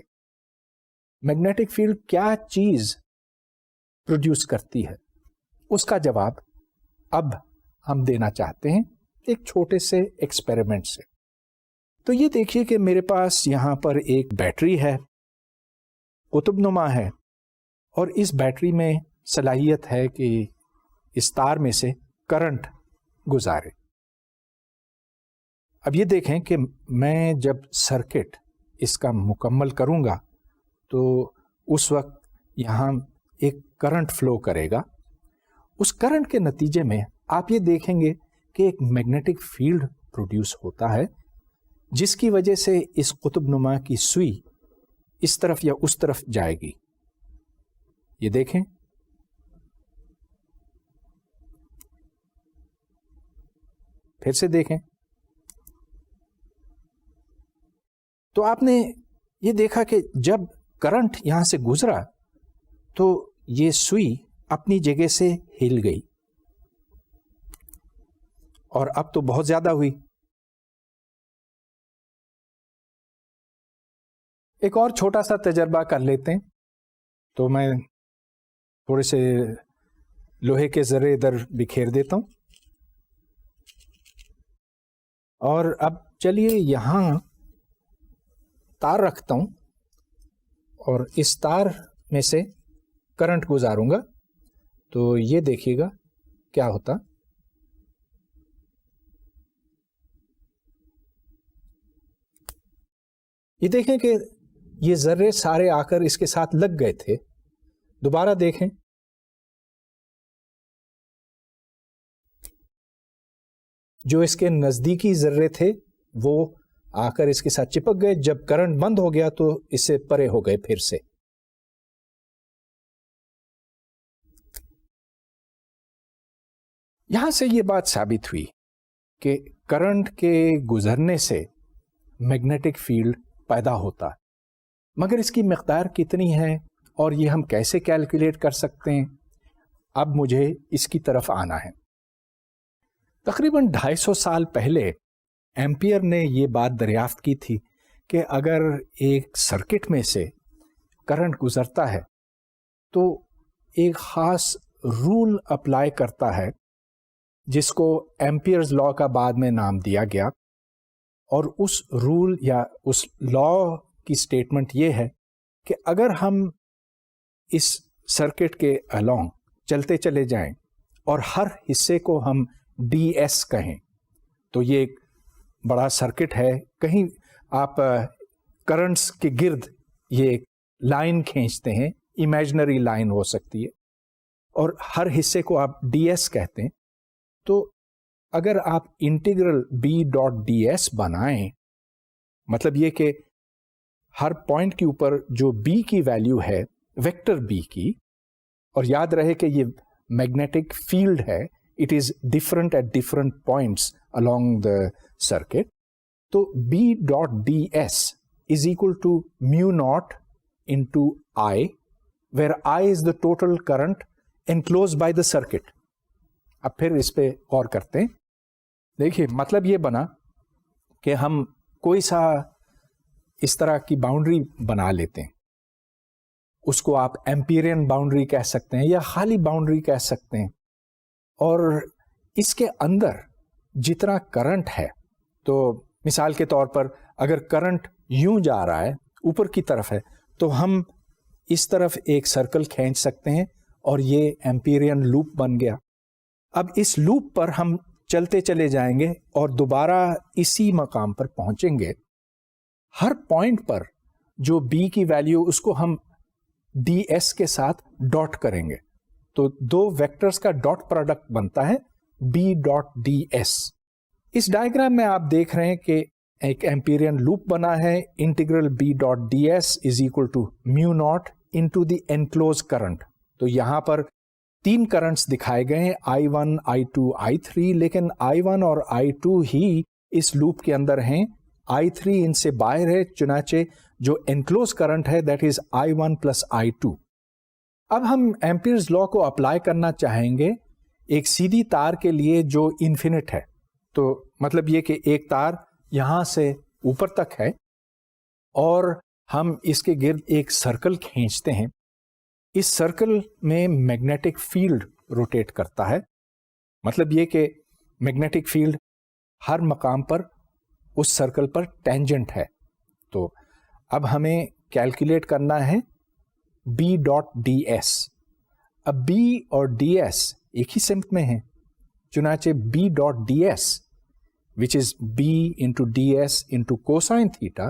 میگنیٹک فیلڈ کیا چیز پروڈیوس کرتی ہے۔ اس کا جواب اب ہم دینا چاہتے ہیں ایک چھوٹے سے ایکسپیریمنٹ سے۔ تو یہ دیکھیے کہ میرے پاس یہاں پر ایک بیٹری ہے، قطب نما ہے، اور اس بیٹری میں صلاحیت ہے کہ اس تار میں سے کرنٹ گزارے۔ اب یہ دیکھیں کہ میں جب سرکٹ اس کا مکمل کروں گا تو اس وقت یہاں ایک کرنٹ فلو کرے گا۔ اس کرنٹ کے نتیجے میں آپ یہ دیکھیں گے کہ ایک میگنیٹک فیلڈ پروڈیوس ہوتا ہے، جس کی وجہ سے اس قطب نما کی سوئی اس طرف یا اس طرف جائے گی۔ یہ دیکھیں، پھر سے دیکھیں، تو آپ نے یہ دیکھا کہ جب کرنٹ یہاں سے گزرا تو یہ سوئی اپنی جگہ سے ہل گئی، اور اب تو بہت زیادہ ہوئی۔ ایک اور چھوٹا سا تجربہ کر لیتے ہیں۔ تو میں تھوڑے سے لوہے کے ذرے ادھر بکھیر دیتا ہوں، اور اب چلیے یہاں تار رکھتا ہوں اور اس تار میں سے کرنٹ گزاروں گا، تو یہ دیکھیے گا کیا ہوتا۔ یہ دیکھیں کہ یہ ذرے سارے آ کر اس کے ساتھ لگ گئے تھے۔ دوبارہ دیکھیں، جو اس کے نزدیکی ذرے تھے وہ آ کر اس کے ساتھ چپک گئے، جب کرنٹ بند ہو گیا تو اس سے پرے ہو گئے پھر سے۔ یہاں سے یہ بات ثابت ہوئی کہ کرنٹ کے گزرنے سے میگنیٹک فیلڈ پیدا ہوتا ہے، مگر اس کی مقدار کتنی ہے اور یہ ہم کیسے کیلکولیٹ کر سکتے ہیں؟ اب مجھے اس کی طرف آنا ہے۔ تقریباً 250 سال پہلے ایمپیئر نے یہ بات دریافت کی تھی کہ اگر ایک سرکٹ میں سے کرنٹ گزرتا ہے تو ایک خاص رول اپلائی کرتا ہے جس کو ایمپیئرز لا کا بعد میں نام دیا گیا، اور اس رول یا اس لا کی سٹیٹمنٹ یہ ہے کہ اگر ہم اس سرکٹ کے along چلتے چلے جائیں اور ہر حصے کو ہم ڈی ایس کہیں، تو یہ ایک بڑا سرکٹ ہے، کہیں آپ کرنٹس کے گرد یہ ایک لائن کھینچتے ہیں، امیجنری لائن ہو سکتی ہے، اور ہر حصے کو آپ ڈی ایس کہتے ہیں. تو اگر آپ integral B dot D S بنائیں، مطلب یہ کہ ہر پوائنٹ کے اوپر جو بی کی ویلیو ہے ویکٹر بی کی، اور یاد رہے کہ یہ میگنیٹک فیلڈ ہے، it is different at different points along the circuit. تو B dot ds is equal to mu naught into I, where I is the total current enclosed by the circuit. اب پھر اس پہ غور کرتے ہیں. دیکھیے مطلب یہ بنا کہ ہم کوئی سا اس طرح کی باؤنڈری بنا لیتے ہیں، اس کو آپ ایمپیرین باؤنڈری کہہ سکتے ہیں یا خالی باؤنڈری کہہ سکتے ہیں، اور اس کے اندر جتنا کرنٹ ہے، تو مثال کے طور پر اگر کرنٹ یوں جا رہا ہے اوپر کی طرف ہے تو ہم اس طرف ایک سرکل کھینچ سکتے ہیں اور یہ ایمپیرین لوپ بن گیا. اب اس لوپ پر ہم چلتے چلے جائیں گے اور دوبارہ اسی مقام پر پہنچیں گے. ہر پوائنٹ پر جو بی کی ویلیو اس کو ہم ڈی ایس کے ساتھ ڈاٹ کریں گے، تو دو ویکٹرز کا ڈاٹ پروڈکٹ بنتا ہے بی ڈاٹ ڈی ایس. اس ڈائیگرام میں آپ دیکھ رہے ہیں کہ ایک ایمپیرین لوپ بنا ہے. Integral B dot D S is equal to mu naught into the enclose current. تو یہاں پر 3 کرنٹس دکھائے گئے ہیں، I1 I2 I3، لیکن I1 اور I2 ہی اس لوپ کے اندر ہیں، I3 ان سے باہر ہے. چنانچہ جو انکلوز کرنٹ ہے that is I1 plus I2. اب ہم ایمپیئرز لا کو اپلائی کرنا چاہیں گے ایک سیدھی تار کے لیے جو انفینٹ ہے. تو مطلب یہ کہ ایک تار یہاں سے اوپر تک ہے اور ہم اس کے گرد ایک سرکل کھینچتے ہیں. اس سرکل میں میگنیٹک فیلڈ روٹیٹ کرتا ہے. مطلب یہ کہ میگنیٹک فیلڈ ہر مقام پر اس سرکل پر ٹینجنٹ ہے. تو اب ہمیں کیلکولیٹ کرنا ہے بی ڈاٹ ڈی ایس. اب بی اور ڈی ایس ایک ہی سمت میں ہیں، چنانچہ B dot D S which is B into D S into cosine theta,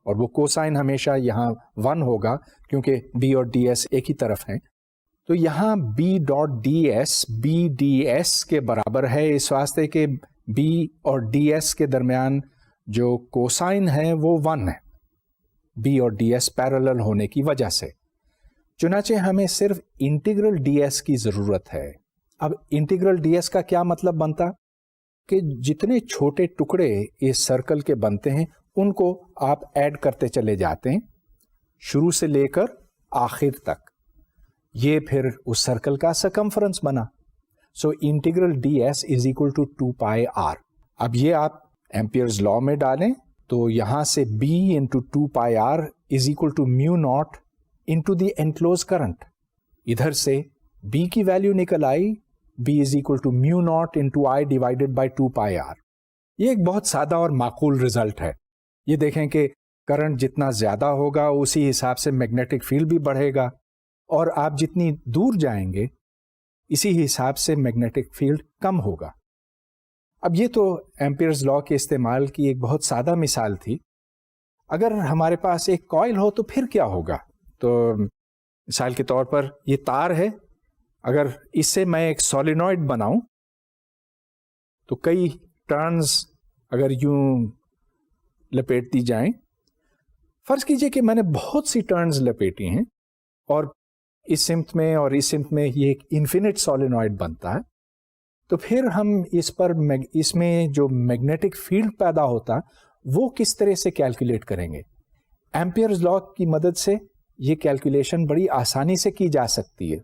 اور وہ کوسائن ہمیشہ یہاں 1 ہوگا کیونکہ بی اور ڈی ایس ایک ہی طرف ہیں. تو یہاں B dot D S B D S کے برابر ہے، اس واسطے کہ بی اور ڈی ایس کے درمیان جو کوسائن ہے وہ 1 ہے، بی اور ڈی ایس پیرالل ہونے کی وجہ سے. چنانچہ ہمیں صرف انٹیگرل ڈی ایس کی ضرورت ہے. اب انٹیگرل ڈی ایس کا کیا مطلب بنتا کہ جتنے چھوٹے ٹکڑے اس سرکل کے بنتے ہیں ان کو آپ ایڈ کرتے چلے جاتے ہیں شروع سے لے کر آخر تک. یہ پھر اس سرکل کا سرکمفرنس بنا. So integral D S is equal to 2 pi R. اب یہ آپ ایمپیئرز لا میں ڈالیں تو یہاں سے B into 2 pi R is equal to mu naught into the enclose current. ادھر سے بی کی ویلیو نکل آئی، B is equal to mu naught into I divided by 2 pi R. یہ ایک بہت سادہ اور معقول رزلٹ ہے. یہ دیکھیں کہ کرنٹ جتنا زیادہ ہوگا اسی حساب سے میگنیٹک فیلڈ بھی بڑھے گا، اور آپ جتنی دور جائیں گے اسی حساب سے میگنیٹک فیلڈ کم ہوگا. اب یہ تو ایمپیئرز لا کے استعمال کی ایک بہت سادہ مثال تھی. اگر ہمارے پاس ایک کوئل ہو تو پھر کیا ہوگا؟ تو مثال کے طور پر یہ تار ہے، اگر اس سے میں ایک سولینوئڈ بناؤں تو کئی ٹرنز اگر یوں لپیٹ دی جائیں، فرض کیجئے کہ میں نے بہت سی ٹرنز لپیٹی ہیں اور اس سمت میں اور اس سمت میں یہ ایک انفینٹ سولینوئڈ بنتا ہے، تو پھر ہم اس میں جو میگنیٹک فیلڈ پیدا ہوتا وہ کس طرح سے کیلکولیٹ کریں گے؟ ایمپیئرز لا کی مدد سے یہ کیلکولیشن بڑی آسانی سے کی جا سکتی ہے.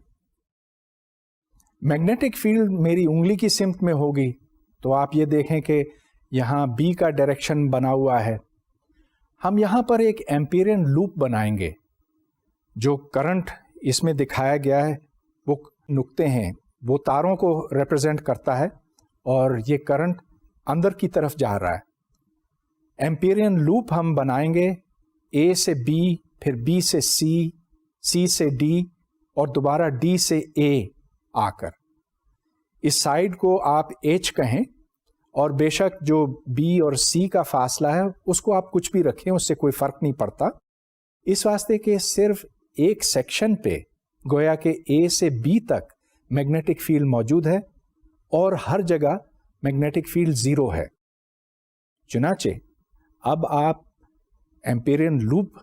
میگنیٹک فیلڈ میری انگلی کی سمت میں ہوگی تو آپ یہ دیکھیں کہ یہاں بی کا ڈائریکشن بنا ہوا ہے. ہم یہاں پر ایک ایمپیرین لوپ بنائیں گے. جو کرنٹ اس میں دکھایا گیا ہے وہ نقطے ہیں، وہ تاروں کو ریپرزینٹ کرتا ہے اور یہ کرنٹ اندر کی طرف جا رہا ہے. ایمپیرین لوپ ہم بنائیں گے اے سے بی، پھر بی سے سی، سی سے ڈی اور دوبارہ ڈی سے اے آ کر. اس سائڈ کو آپ ایچ کہیں اور بے شک جو بی اور سی کا فاصلہ ہے اس کو آپ کچھ بھی رکھیں، اس سے کوئی فرق نہیں پڑتا، اس واسطے کہ صرف ایک سیکشن پہ گویا کہ اے سے بی تک میگنیٹک فیلڈ موجود ہے اور ہر جگہ میگنیٹک فیلڈ زیرو ہے. چنانچہ اب آپ ایمپیرین لوپ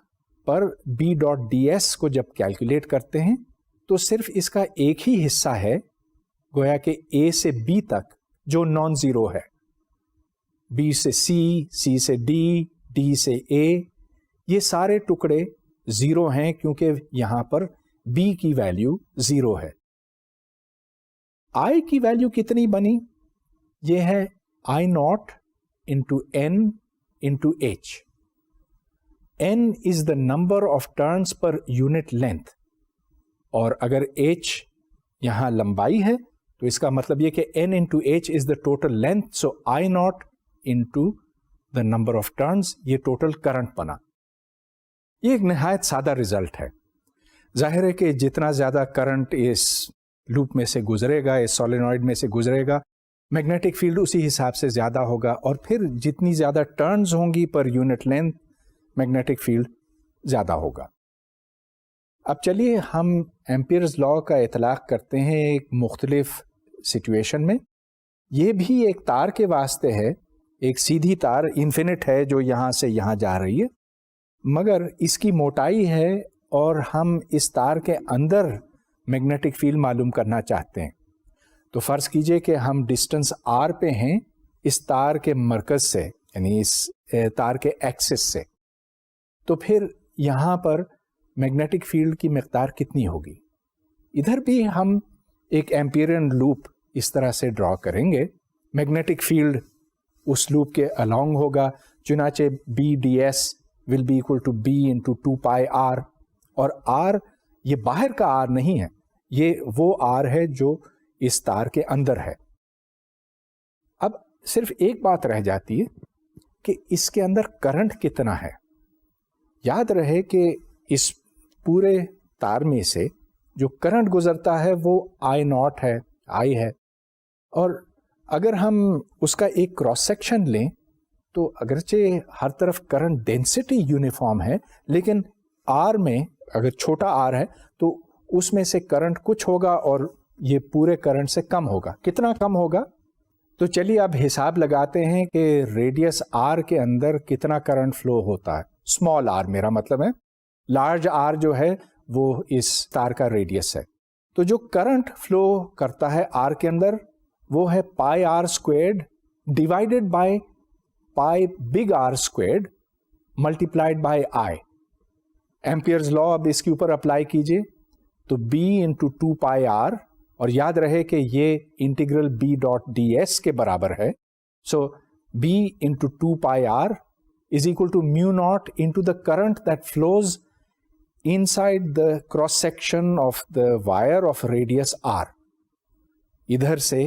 پر بی ڈاٹ ڈی ایس کو جب کیلکولیٹ کرتے ہیں تو صرف اس کا ایک ہی حصہ ہے گویا کہ اے سے بی تک جو نان زیرو ہے. بی سے سی، سی سے ڈی، ڈی سے اے، یہ سارے ٹکڑے زیرو ہیں کیونکہ یہاں پر بی کی ویلیو زیرو ہے. آئی کی ویلیو کتنی بنی؟ یہ ہے I naught into N into H. N is the number of turns per unit length, اور اگر ایچ یہاں لمبائی ہے تو اس کا مطلب یہ کہ N into H is the total length. So I naught into the number of turns, یہ ٹوٹل کرنٹ بنا. یہ ایک نہایت سادہ ریزلٹ ہے. ظاہر ہے کہ جتنا زیادہ کرنٹ اس لوپ میں سے گزرے گا، اس سولینوئڈ میں سے گزرے گا، میگنیٹک فیلڈ اسی حساب سے زیادہ ہوگا، اور پھر جتنی زیادہ ٹرنز ہوں گی پر یونٹ لینتھ، میگنیٹک فیلڈ زیادہ ہوگا. اب چلیے ہم ایمپیئرز لا کا اطلاق کرتے ہیں ایک مختلف سچویشن میں. یہ بھی ایک تار کے واسطے ہے، ایک سیدھی تار انفینٹ ہے جو یہاں سے یہاں جا رہی ہے، مگر اس کی موٹائی ہے اور ہم اس تار کے اندر میگنیٹک فیلڈ معلوم کرنا چاہتے ہیں. تو فرض کیجئے کہ ہم ڈسٹنس آر پہ ہیں اس تار کے مرکز سے، یعنی اس تار کے ایکسس سے. تو پھر یہاں پر میگنیٹک فیلڈ کی مقدار کتنی ہوگی؟ ادھر بھی ہم ایک ایمپیرین لوپ اس طرح سے ڈرا کریں گے. میگنیٹک فیلڈ اس لوپ کے along ہوگا، چنانچہ B D S will be equal to b into 2 pi r، اور r یہ باہر کا r نہیں ہے، یہ وہ r ہے جو اس تار کے اندر ہے. اب صرف ایک بات رہ جاتی ہے کہ اس کے اندر کرنٹ کتنا ہے. یاد رہے کہ اس پورے تار میں سے جو کرنٹ گزرتا ہے وہ آئی ناٹ ہے، آئی ہے، اور اگر ہم اس کا ایک کراس سیکشن لیں تو اگرچہ ہر طرف کرنٹ ڈینسٹی یونیفارم ہے، لیکن آر میں اگر چھوٹا آر ہے تو اس میں سے کرنٹ کچھ ہوگا اور یہ پورے کرنٹ سے کم ہوگا. کتنا کم ہوگا؟ تو چلیے اب حساب لگاتے ہیں کہ ریڈیس آر کے اندر کتنا کرنٹ فلو ہوتا ہے. اسمال آر میرا مطلب ہے، لارج آر جو ہے وہ اس تار کا ریڈیس ہے. تو جو کرنٹ فلو کرتا ہے آر کے اندر وہ ہے pi R squared divided by pi big R squared multiplied by I. Ampere's law اب اس کے اوپر اپلائی کیجئے تو بی انٹو 2 پائی آر، اور یاد رہے کہ یہ integral B dot D S کے برابر ہے. So B into 2 pi R is equal to mu naught into the current that flows inside the cross section of the wire of radius r. ادھر سے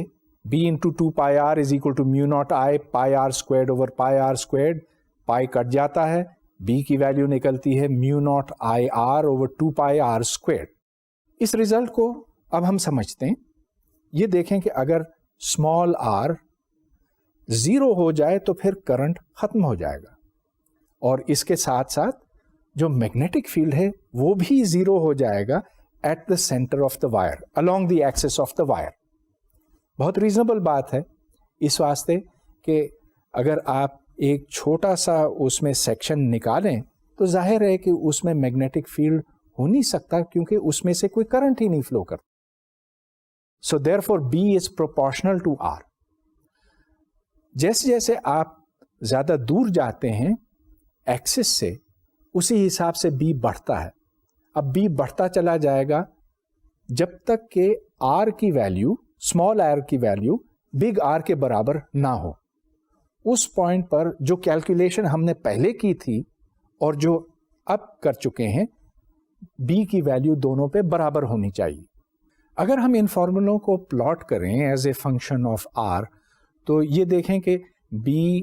b into 2 pi r is equal to mu naught I pi r squared over pi r squared. pi کٹ جاتا ہے، b کی value نکلتی ہے mu naught I r over 2 pi r squared. Us result کو اب ہم سمجھتے ہیں. یہ دیکھیں کہ اگر اسمال r زیرو ہو جائے تو پھر کرنٹ ختم ہو جائے گا، اور اس کے ساتھ ساتھ جو میگنیٹک فیلڈ ہے وہ بھی زیرو ہو جائے گا at the centre of the wire along the axis of the wire. بہت ریزنبل بات ہے اس واسطے کہ اگر آپ ایک چھوٹا سا اس میں سیکشن نکالیں تو ظاہر ہے کہ اس میں میگنیٹک فیلڈ ہو نہیں سکتا کیونکہ اس میں سے کوئی کرنٹ ہی نہیں فلو کرتا. سو therefore B is proportional to R. جیسے جیسے آپ زیادہ دور جاتے ہیں ایکسس سے اسی حساب سے بی بڑھتا ہے. اب بی بڑھتا چلا جائے گا جب تک کہ آر کی ویلیو، اسمال آر کی ویلیو بگ آر کے برابر نہ ہو. اس پوائنٹ پر جو کیلکولیشن ہم نے پہلے کی تھی اور جو اب کر چکے ہیں، بی کی ویلیو دونوں پہ برابر ہونی چاہیے. اگر ہم ان فارمولوں کو پلاٹ کریں as a function of r تو یہ دیکھیں کہ بی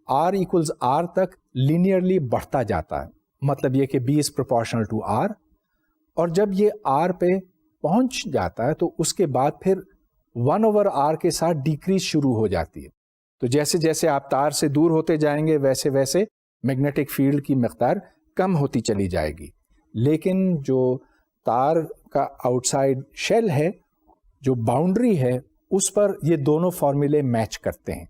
آر ایکولز آر تک لینئرلی بڑھتا جاتا ہے. مطلب یہ کہ b is proportional to r, اور جب یہ آر پہ پہنچ جاتا ہے تو اس کے بعد پھر 1/r کے ساتھ ڈیکریز شروع ہو جاتی ہے. تو جیسے جیسے آپ تار سے دور ہوتے جائیں گے ویسے ویسے میگنیٹک فیلڈ کی مقدار کم ہوتی چلی جائے گی. لیکن جو تار کا آؤٹ سائڈ شیل ہے جو باؤنڈری ہے اس پر یہ دونوں فارمولے میچ کرتے ہیں.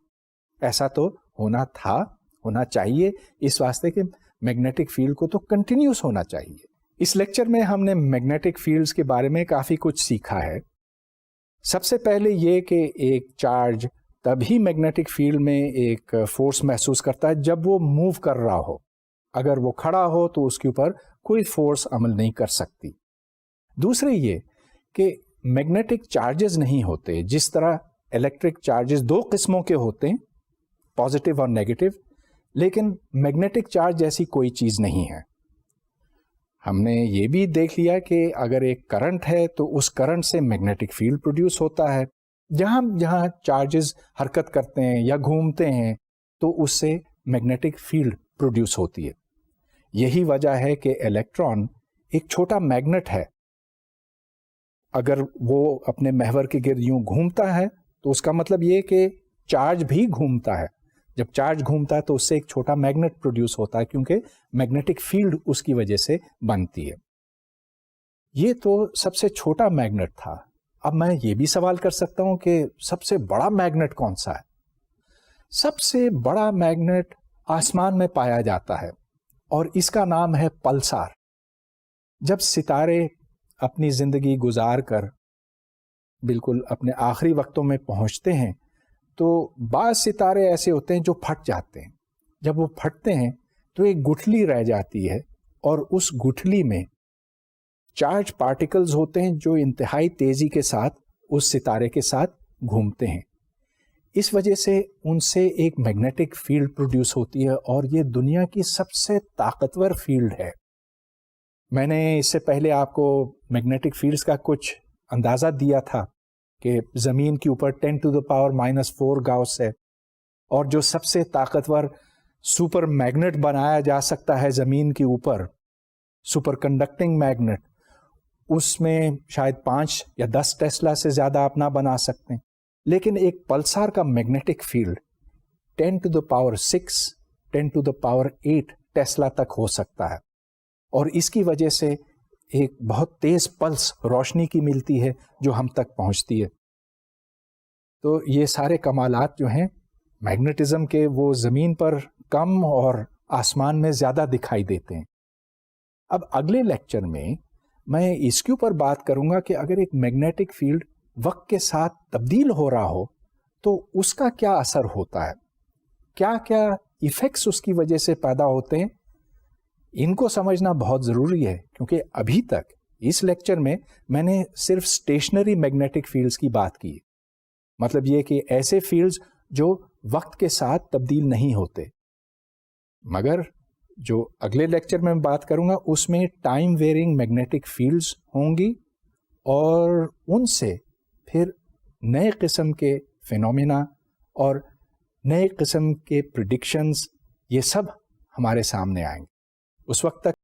ایسا تو ہونا چاہیے اس واسطے کہ میگنیٹک فیلڈ کو تو کنٹینیوس ہونا چاہیے. اس لیکچر میں ہم نے میگنیٹک فیلڈز کے بارے میں کافی کچھ سیکھا ہے. سب سے پہلے یہ کہ ایک چارج تبھی میگنیٹک فیلڈ میں ایک فورس محسوس کرتا ہے جب وہ موو کر رہا ہو. اگر وہ کھڑا ہو تو اس کے اوپر کوئی فورس عمل نہیں کر سکتی. دوسرے یہ کہ میگنیٹک چارجز نہیں ہوتے. جس طرح الیکٹرک چارجز دو قسموں کے ہوتے ہیں، پازیٹیو اور نیگیٹو، لیکن میگنیٹک چارج جیسی کوئی چیز نہیں ہے. ہم نے یہ بھی دیکھ لیا کہ اگر ایک کرنٹ ہے تو اس کرنٹ سے میگنیٹک فیلڈ پروڈیوس ہوتا ہے. جہاں چارجز حرکت کرتے ہیں یا گھومتے ہیں تو اس سے میگنیٹک فیلڈ پروڈیوس ہوتی ہے. یہی وجہ ہے کہ الیکٹران ایک چھوٹا میگنیٹ ہے. اگر وہ اپنے محور کے گرد یوں گھومتا ہے تو اس کا مطلب یہ کہ چارج بھی گھومتا ہے. جب چارج گھومتا ہے تو اس سے ایک چھوٹا میگنیٹ پروڈیوس ہوتا ہے کیونکہ میگنیٹک فیلڈ اس کی وجہ سے بنتی ہے. یہ تو سب سے چھوٹا میگنیٹ تھا. اب میں یہ بھی سوال کر سکتا ہوں کہ سب سے بڑا میگنیٹ کون سا ہے؟ سب سے بڑا میگنیٹ آسمان میں پایا جاتا ہے اور اس کا نام ہے پلسار. جب ستارے اپنی زندگی گزار کر بالکل اپنے آخری وقتوں میں پہنچتے ہیں تو بعض ستارے ایسے ہوتے ہیں جو پھٹ جاتے ہیں. جب وہ پھٹتے ہیں تو ایک گٹھلی رہ جاتی ہے اور اس گٹھلی میں چارج پارٹیکلز ہوتے ہیں جو انتہائی تیزی کے ساتھ اس ستارے کے ساتھ گھومتے ہیں. اس وجہ سے ان سے ایک میگنیٹک فیلڈ پروڈیوس ہوتی ہے اور یہ دنیا کی سب سے طاقتور فیلڈ ہے. میں نے اس سے پہلے آپ کو میگنیٹک فیلڈز کا کچھ اندازہ دیا تھا کہ زمین کے اوپر 10⁻⁻⁴ گاؤس ہے اور جو سب سے طاقتور سپر میگنیٹ بنایا جا سکتا ہے زمین کے اوپر، سپر کنڈکٹنگ میگنیٹ، اس میں شاید 5 یا 10 ٹیسلا سے زیادہ آپ نہ بنا سکتے ہیں. لیکن ایک پلسار کا میگنیٹک فیلڈ 10⁶ 10⁸ ٹیسلا تک ہو سکتا ہے اور اس کی وجہ سے ایک بہت تیز پلس روشنی کی ملتی ہے جو ہم تک پہنچتی ہے. تو یہ سارے کمالات جو ہیں میگنیٹزم کے وہ زمین پر کم اور آسمان میں زیادہ دکھائی دیتے ہیں. اب اگلے لیکچر میں اس کے اوپر بات کروں گا کہ اگر ایک میگنیٹک فیلڈ وقت کے ساتھ تبدیل ہو رہا ہو تو اس کا کیا اثر ہوتا ہے، کیا کیا ایفیکٹس اس کی وجہ سے پیدا ہوتے ہیں. ان کو سمجھنا بہت ضروری ہے کیونکہ ابھی تک اس لیکچر میں نے صرف اسٹیشنری میگنیٹک فیلڈز کی بات کی. مطلب یہ کہ ایسے فیلڈز جو وقت کے ساتھ تبدیل نہیں ہوتے. مگر جو اگلے لیکچر میں بات کروں گا اس میں ٹائم ویئرنگ میگنیٹک فیلڈز ہوں گی اور ان سے پھر نئے قسم کے فینومینا اور نئے قسم کے پریڈکشنز یہ سب ہمارے سامنے آئیں گے. اس وقت تک